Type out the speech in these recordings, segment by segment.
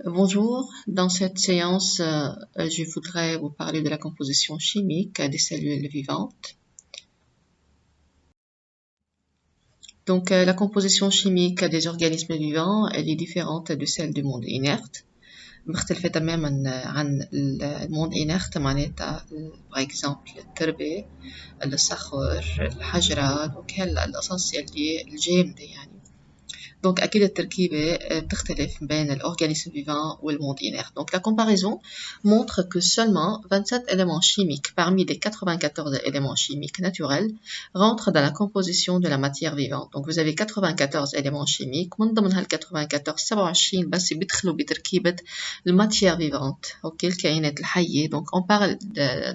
Bonjour, dans cette séance, je voudrais vous parler de la composition chimique des cellules vivantes. Donc, la composition chimique des organismes vivants, elle est différente de celle du monde inerte. مختلفة تماما عن الموند inerte معناتها par exemple التربة الصخور الحجرة donc القصص يلي الجامدة يعني. Donc, أكيد التركيبة بتختلف بين الأورجانيزم vivant ou le monde inerte. Donc, la comparaison montre que seulement 27 éléments chimiques parmi les 94 éléments chimiques naturels rentrent dans la composition de la matière vivante. Donc, vous avez 94 éléments chimiques. من ضمن هال 94 27 بس بيدخلوا بتركيبة الماتيère vivante. OK, الكائنات الحية. Donc, on parle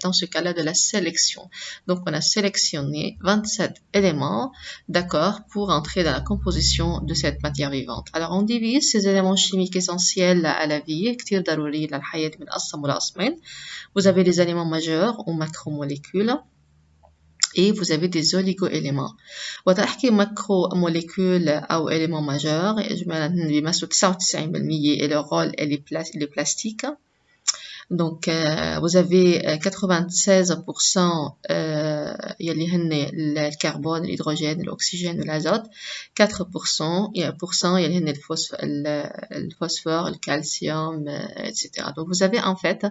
dans ce cas-là de la sélection. Donc, on a sélectionné 27 éléments, d'accord, pour entrer dans la composition de cette matière vivante. Alors, on divise ces éléments chimiques essentiels à la vie, كتير ضروري للحياة من أصل ملازمين. Vous avez les éléments majeurs ou macromolécules et vous avez des oligo-éléments. وتحكي macromolécules أو éléments majeurs إجمالا بيمثلوا 99% et leur rôle est plastique. Donc, vous avez 96% يلي هن الكربون الهيدروجين الأكسجين والأزوت 4% يلي هن الفوسفور الكالسيوم etc. Donc, vous avez en fait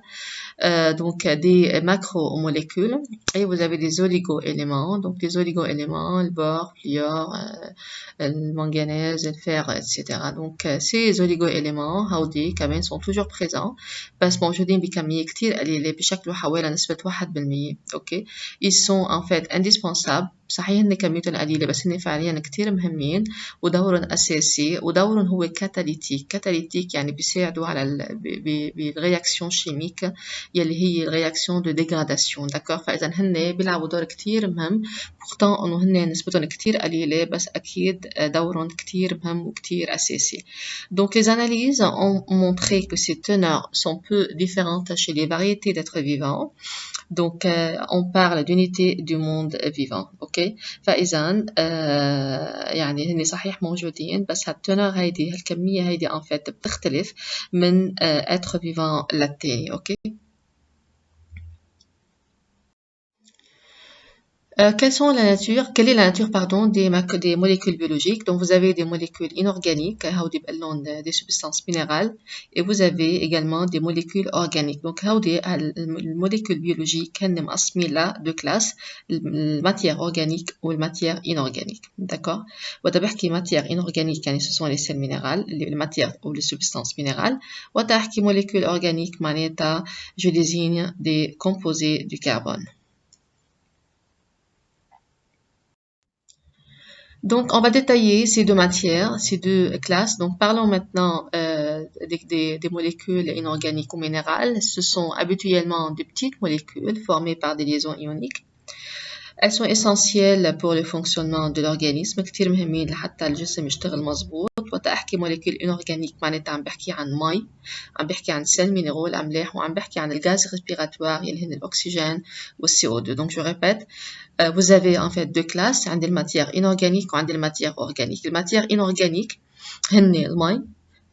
donc des macromolécules et vous avez des oligo-éléments. Donc, des oligo-éléments, le bore, fluor, le manganèse, le fer, etc. Donc, ces oligo-éléments هودي كمان sont toujours présents بس موجودين بكمية كتير قليلة بشكل حوالي نسبة 1%. أوكي. Ils sont en fait indispensables. صحيح هن كميتهم قليلة بس هن فعليا كتير مهمين ودورهم أساسي ودورهم هو كاتاليتيك يعني بيساعدوا على بالرياكسيون شيميك يلي هي الرياكسيون دو ديغراداسيون داكور. فإذا هن بيلعبوا دور كتير مهم pourtant إنه هن نسبتهم كتير قليلة بس أكيد دورهم كتير مهم وكتير أساسي. Donc les analyses ont montré que ces teneurs sont peu différentes chez les variétés d'êtres vivants. Donc, on parle d'unité du monde vivant, ok? فإذا يعني هني صحيح موجودين بس هالتنر هيدي هالكمية هيدي en fait بتختلف من être vivant للتاني, ok? Quelle est la nature pardon, des molécules biologiques? Donc, vous avez des molécules inorganiques, des substances minérales, et vous avez également des molécules organiques. Donc, les molécules biologiques, là deux classes, la matière organique ou la matière inorganique. D'accord? وتبحكي matière inorganique, ce sont les sels minérales, les matières ou les substances minérales. وتحكي molécules organiques, je désigne des composés du carbone. Donc, on va détailler ces deux matières, ces deux classes. Donc, parlons maintenant des molécules inorganiques ou minérales. Ce sont habituellement de petites molécules formées par des liaisons ioniques. Elles sont essentielles pour le fonctionnement de l'organisme. كتير مهمين لحتى الجسم يشتغل مظبوط. وتحكي molécules inorganiques معناتها عم بحكي عن مي، عم بحكي عن sels minéraux الأملاح، وعم بحكي عن الغاز respiratoire يلي هن الأكسجين والCO2. Donc, je répète. Vous avez en fait deux classes, عندي الماتيère inorganique وعندي الماتيère organique. الماتيère inorganique هن المي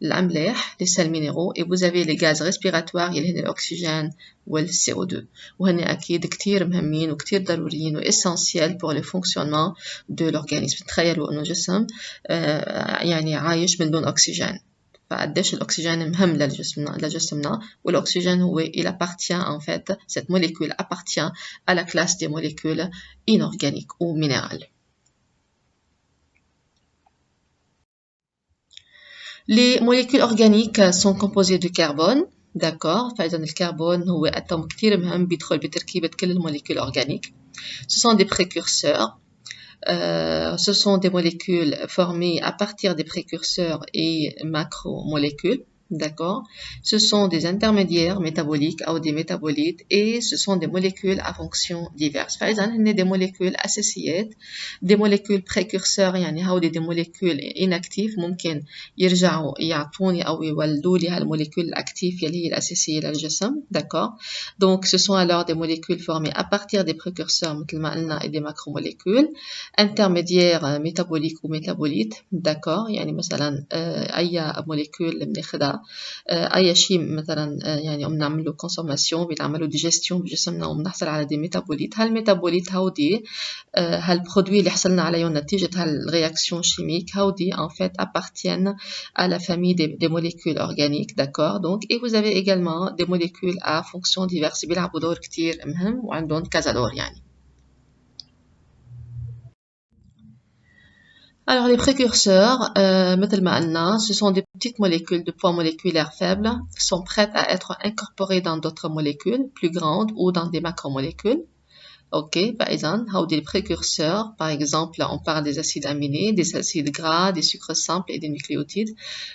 الأملاح les sels minéraux et vous avez les gaz respiratoires يلي هن الأكسجين والCO2 وهن أكيد كتير مهمين وكتير ضروريين وessentiels pour le fonctionnement de l'organisme. تخيلوا إنه جسم يعني عايش من دون أكسجين. فقديش الأكسجين مهم لجسمنا والأكسجين هو il appartient en fait cette molécule appartient à la classe des molécules inorganiques ou minérales. Les molécules organiques sont composées de carbone, d'accord? فإذا الكربون هو أتوم كتير مهم بيدخل بتركيبة كل الموليكول organiques. Ce sont des précurseurs. Ce sont des molécules formées à partir des précurseurs et macromolécules. D'accord? Ce sont des intermédiaires métaboliques ou des métabolites et ce sont des molécules à fonctions diverses. Par exemple, il y a des molécules associées, des molécules précurseurs, يعني هودي des molécules inactives ممكن يرجعوا يعطوني أو يولدوا لي هالموليكول الأكتيف يلي هي الأساسية للجسم. D'accord? Donc, ce sont alors des molécules formées à partir des précurseurs مثل ما قلنا et des macromolécules intermédiaires métaboliques ou métabolites. D'accord? يعني مثلا أي molécule بناخدها على اي شيء مثلا يعني بنعمله كونسوماسيون بنعمله ديجيستيون بجسمنا وبنحصل على دي ميتابوليت. هالميتابوليت هودي هالبرودوي اللي حصلنا عليهم نتيجة هالرياكسيون chimique هودي en fait appartiennent à la famille des molécules organiques, d'accord. Donc et vous avez également des molécules à fonctions diverses بيلعبوا دور كتير مهم وعندهم كذا دور يعني. Alors les précurseurs, مثل ما قلنا, ce sont des petites molécules de poids moléculaire faible, sont prêtes à être incorporées dans d'autres molécules plus grandes ou dans des macromolécules. Ok, par exemple, des précurseurs, par exemple, on parle des acides aminés, des acides gras, des sucres simples et des nucléotides.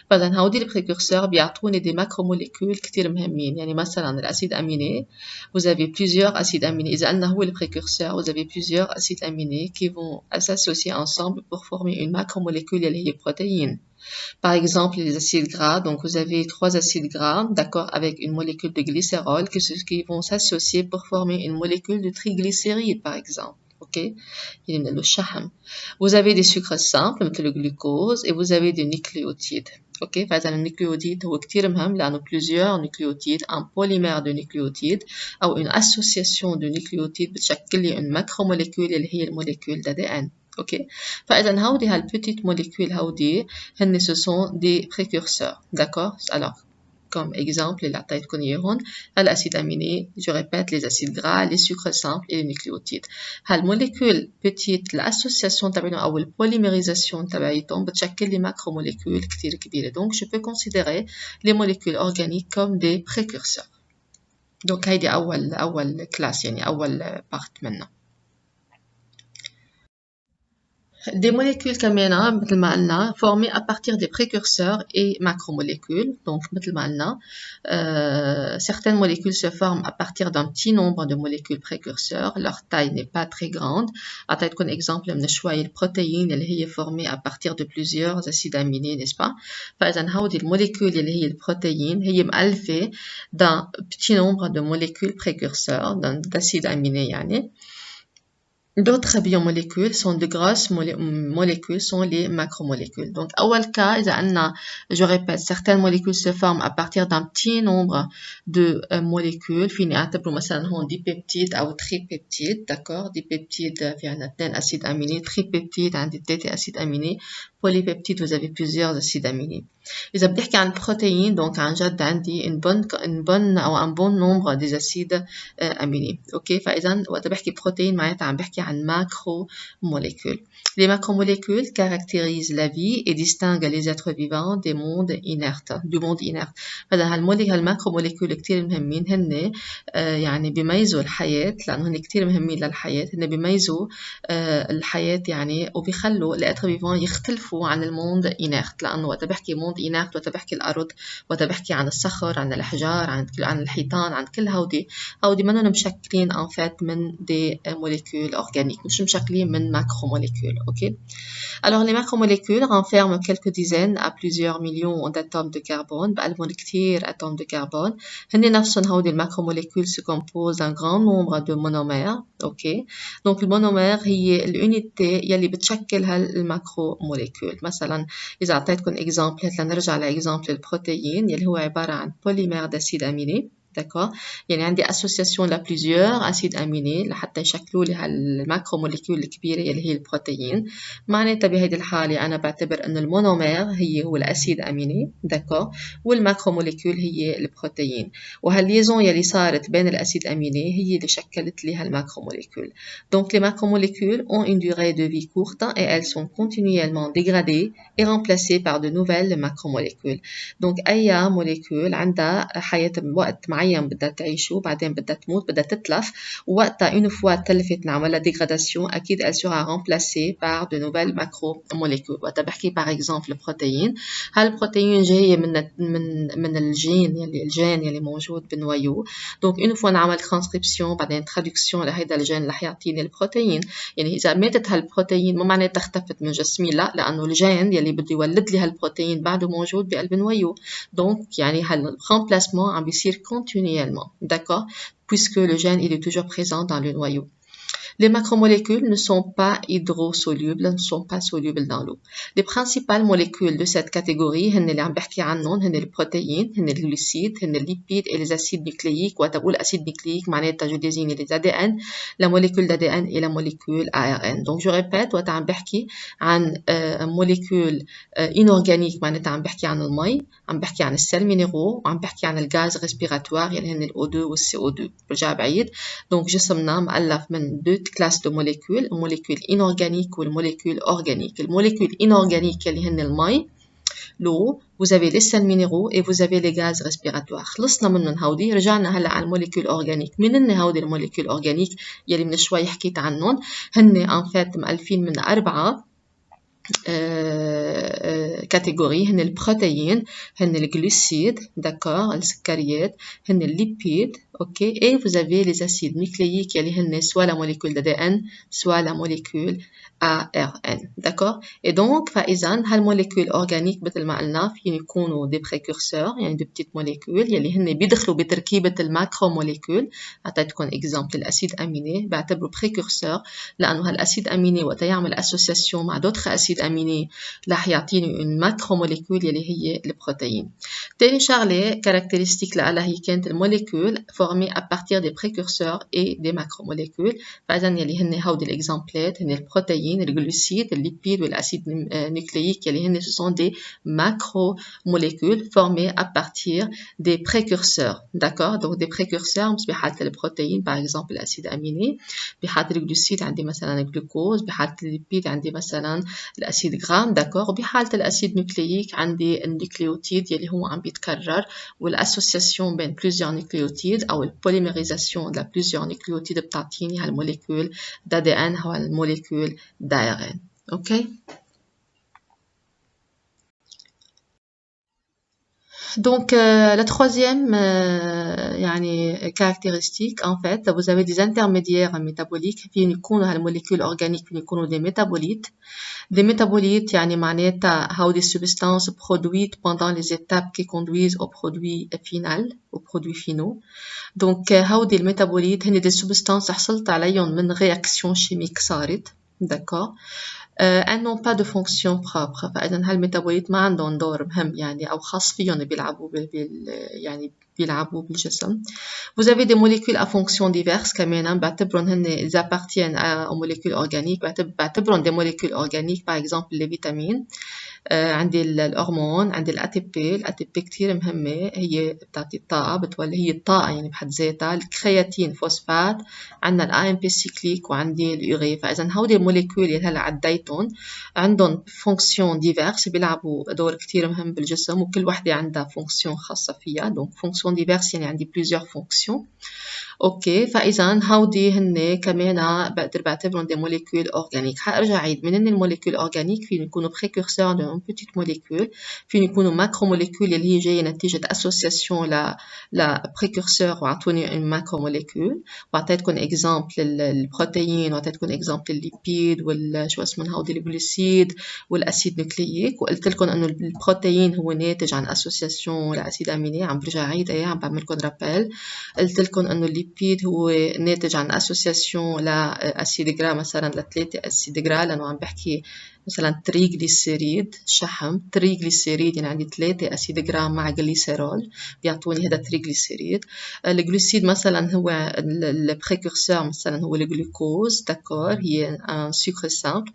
Par exemple, les précurseurs بيعطوني des macromolécules كتير مهمين. يعني مثلا l'acide aminé, vous avez plusieurs acides aminés. إذا قلنا هو le précurseur, vous avez plusieurs acides aminés qui vont s'associer ensemble pour former une macromolécule اللي هي protéine. Par exemple, les acides gras, donc vous avez 3 acides gras, d'accord, avec une molécule de glycérol qui vont s'associer pour former une molécule de triglycéride, par exemple. Ok, le shahm. Vous avez des sucres simples, comme le glucose, et vous avez des nucléotides. Ok, par exemple, le nucléotide, il y a plusieurs nucléotides, un polymère de nucléotides, ou une association de nucléotides, une macromolécule, qui est la molécule d'ADN. Ok, فإذا هودي هالبتيت molécules هودي هن ce sont des précurseurs, d'accord. Alors comme exemple اللي عطيتكم إياهم الأسيد أميني, je répète, les acides gras, les sucres simples et les nucléotides. هالموليكول petite l'association تبعهم أو الpolymérisation تبعيتهم بتشكل لي macromolécules كتير كبيرة. Donc je peux considérer les molécules organiques comme des précurseurs. Donc هيدي أول classe يعني أول part منها. Des molécules كمان مثل ما قلنا formées à partir des précurseurs et macromolécules. Donc مثل ما قلنا certaines molécules se forment à partir d'un petit nombre de molécules précurseurs. Leur taille n'est pas très grande. أعطيتكم exemple من شوي البروتين اللي هي formée à partir de plusieurs acides aminés, n'est-ce pas. فإذا هودي الموليكول اللي هي البروتين هي مؤلفة d'un petit nombre de molécules précurseurs d'acides aminés يعني. D'autres biomolécules sont de grosses molécules, sont les macromolécules. Donc, أول cas, je répète, certaines molécules se forment à partir d'un petit nombre de molécules. فيني أعتبره مثلا هون dipeptides أو tripeptides, d'accord. Dipeptides في عنا 2 acides aminés, tripeptides عندي 3 acides aminés, polypeptides vous avez plusieurs acides aminés. إذا بدي أحكي عن protéines, donc عن جد عندي une bonne أو un bon nombre des acides aminés. Ok, فإذا وقت بحكي protéines معناتها عم بحكي عن macromolécules. Les macromolécules caractérisent la vie et distinguent les êtres vivants des mondes inertes, du monde inerte. فإذا هالماكروموليكول كتير مهمين هن يعني بيميزوا الحياة لأنه هن كتير مهمين للحياة. هن بيميزوا الحياة يعني وبيخلوا الاتر فيفان يختلفوا عن الموند inerte. لأنه وقت بحكي موند inerte وقت بحكي الأرض وقت بحكي عن الصخر عن الأحجار عن الحيطان عن كل هودي منهم مشكلين en fait من des molécules organiques, مش مشكلين من macromolécules. Ok. Alors les macromolécules renferment quelques dizaines à plusieurs millions d'atomes de carbone. بقلبهم كتير atomes de carbone. هن نفسهم هودي الماكروموليكول se composent d'un grand nombre de monomères. Ok. Donc المونومير هي الunité يلي بتشكل هالماكروموليكول. مثلا إذا أعطيتكم exemple هات لنرجع لإكزامبل البروتين يلي هو عبارة عن polymère d'acide aminé. D'accord. يعني عندي association ل plusieurs acides aminés لحتى يشكلوا لي هالماكروموليكول الكبيرة اللي هي البروتين. معناتها بهيدي الحالة أنا بعتبر أن المونومير هو الأسيد أميني. داكور. والماكروموليكول هي البروتين. وهالليزون يلي صارت بين الأسيد أميني هي اللي شكلت لي هالماكروموليكول. Donc les macromolécules ont une durée de vie courte et elles sont continuellement dégradées et remplacées par de nouvelles macromolécules. Donc أي molécule عندها حياة وقت معين بدها تعيشه بعدين بدها تموت بدها تتلف ووقتها une fois تلفت نعملها dégradation أكيد elle sera remplacée par de nouvelles macromolécules. وقت بحكي par exemple البروتين هالبروتين جاية من الجين يلي موجود بالنويو. donc une fois نعمل transcription بعدين traduction لهيدا الجين رح يعطيني البروتين. يعني إذا ماتت هالبروتين ما معناتها اختفت من جسمي لا لأنه الجين يلي بده يولد لي هالبروتين بعده موجود بقلب النويو. donc يعني هالرemplacement عم بيصير continuellement, d'accord, puisque le gène il est toujours présent dans le noyau. Les macromolécules ne sont pas hydrosolubles, ne sont pas solubles dans l'eau. Les principales molécules de cette catégorie, هن اللي عم بحكي عنهم هن البروتيين, هن الجلوسيد, هن الليبيد et les acides nucléiques. وقت بقول acide nucléique معناتها جو désigne les ADN, la molécule d'ADN et la molécule ARN. Donc je répète, وقت عم بحكي عن molécule inorganique معناتها عم بحكي عن المي, عم بحكي عن السيل مينيرو, وعم بحكي عن الغاز ريسبيراتوار يلي هن الO2 والCO2. برجع بعيد. Donc جسمنا مؤلف من deux classes de molécules, الموليكول inorganique والموليكول organique. الموليكول inorganique يلي هن المي, l'eau, vous avez les sels minéraux et vous avez les gaz respiratoires. خلصنا منهم هودي, رجعنا هلا على الموليكول organique. منهن هودي الموليكول organique يلي من شوي حكيت عنهم؟ هن en fait مؤلفين من 4 catégories. هن البروتيين, هن الجلوسيد, d'accord, السكريات, هن الليبيد, ok, et vous avez les acides nucléiques يلي هن soit la molécule d'ADN soit la molécule ARN, d'accord. Et donc فإذا هالموليكول organique مثل ما قلنا فين يكونوا des précurseurs, يعني des petites molécules يلي هن بيدخلوا بتركيبة الماكروموليكول. أعطيتكم exemple الأسيد أميني بعتبره précurseur لأنه هالأسيد أميني وقت يعمل association مع d'autres acides aminés رح يعطيني une macromolécule يلي هي البروتين. تاني شغلة caractéristique لها هي كانت الموليكول formée à partir des précurseurs et des macromolécules. فإذا يلي هن هودي الإكزامبلات هن البروتين, الجلوسيد, الليبيد والأسيد nucléique يلي هن ce sont des macromolécules formées à partir des précurseurs, d'accord. Donc des précurseurs مش بحالة البروتين par exemple الأسيد أميني, بحالة الجلوسيد عندي مثلا الجلوكوز, بحالة الليبيد عندي مثلا الأسيد جرام, d'accord. وبحالة الأسيد نوكلييك عندي النيوكليوتيد يلي هو عم بيتكرر, والأسوسياسيون بين plusieurs nucléotides أو البوليميريزاسيون de plusieurs nucléotides بتعطيني هالموليكول d'ADN أو هالموليكول d'ARN, ok. Donc la troisième caractéristique, en fait, vous avez des intermédiaires métaboliques qui يكونوا هالموليكول organiques qui يكونوا des métabolites. Des métabolites يعني معناتها هودي substances produites pendant les étapes qui conduisent au produit final, aux produits finaux. Donc هودي الميتابوليت هن des substances حصلت عليهم من réaction chimique صارت, d'accord. elles n'ont pas de fonction propre. فإذا هالميتابوليت ما عندهم دور مهم يعني أو خاص فيهم بيلعبوا بالجسم. Vous avez des molécules à fonction diverses كمان بعتبرهم هن ils appartiennent aux molécules organiques. بعتبرهم des molécules organiques par exemple les vitamines. عندي الهرمون, عندي الATP كتير مهمة, هي بتعطي الطاقة, بتولي هي الطاقة يعني بحد ذاتها. الكرياتين, فوسفات, عندنا الAMP cyclique وعندي اليوري. فإذا هودي الموليكول اللي هلا عديتهم عندهم فونكسيون ديفيرس, بيلعبوا دور كتير مهم بالجسم, وكل وحدة عندها فونكسيون خاصة فيها. دونك فونكسيون ديفيرس يعني عندي plusieurs fonctions. اوكي, فاذا هودي هن كمان بقدر بعتبرهم دي موليكول اورجانيك. حارجع عيد, من الموليكول اورجانيك فين يكونوا بريكورسور دون بيتيت موليكول, فين يكونوا ماكروموليكول اللي هي جايه نتيجه اسوسياسيون لا بريكورسور وعطوني ان ماكروموليكول. وعطيتكم اكزامبل البروتين, وعطيتكم اكزامبل الليبيد شو اسمهم هودي الجلوسيد والاسيد نوكلييك, وقلت لكم انه البروتين هو ناتج عن اسوسياسيون لاسيد اميني. عم برجع عيد عم بعمل لكم رابيل. قلت لكم انه الليبيد هو ناتج عن اسوسياسيون لاسيد جرا, مثلا ل3 اسيد جرا, لانه عم بحكي مثلا تريغليسيريد, شحم تريغليسيريد يعني عندي 3 اسيد جرا مع جليسيرول بيعطوني هذا تريغليسيريد. الجلوسيد مثلا هو البريكورسور, مثلا هو الجلوكوز, داكور, هي ان سكر سامبل.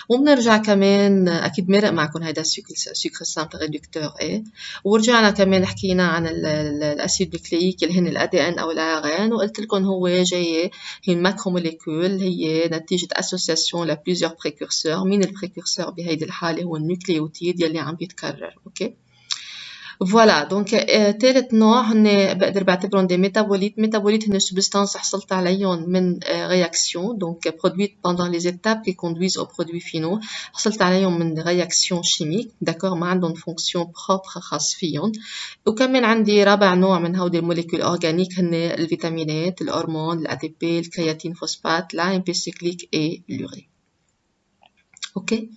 وبنرجع كمان اكيد مرق معكم هيدا السكر سامبل ريدكتور ايه. ورجعنا كمان حكينا عن الاسيد نوكلييك اللي هن الADN او الARN, وقلت لكم هو جاي هي الماكروموليكول, هي نتيجه اسوسياسيون ل plusieurs précurseurs. مين البريكورسور بهيدي الحاله هو النيوكليوتيد يلي عم بيتكرر, اوكي. فوالا, دونك ثالث نوع هن بقدر بعتبرهم دي ميتابوليت هن سبستانس حصلت عليهم من رياكسيون, دونك برودويت pendant les étapes qui conduisent aux produits finaux. حصلت عليهم من رياكسيون شيميك, داكور, ما عندهم فونكسيون بروبر خاص فيهم. وكمان عندي رابع نوع من هودي الموليكول اورجانيك هن الفيتامينات, الهرمون, الATP, الكرياتين, فوسفات, l'AMP cyclique et l'urée, اوكي.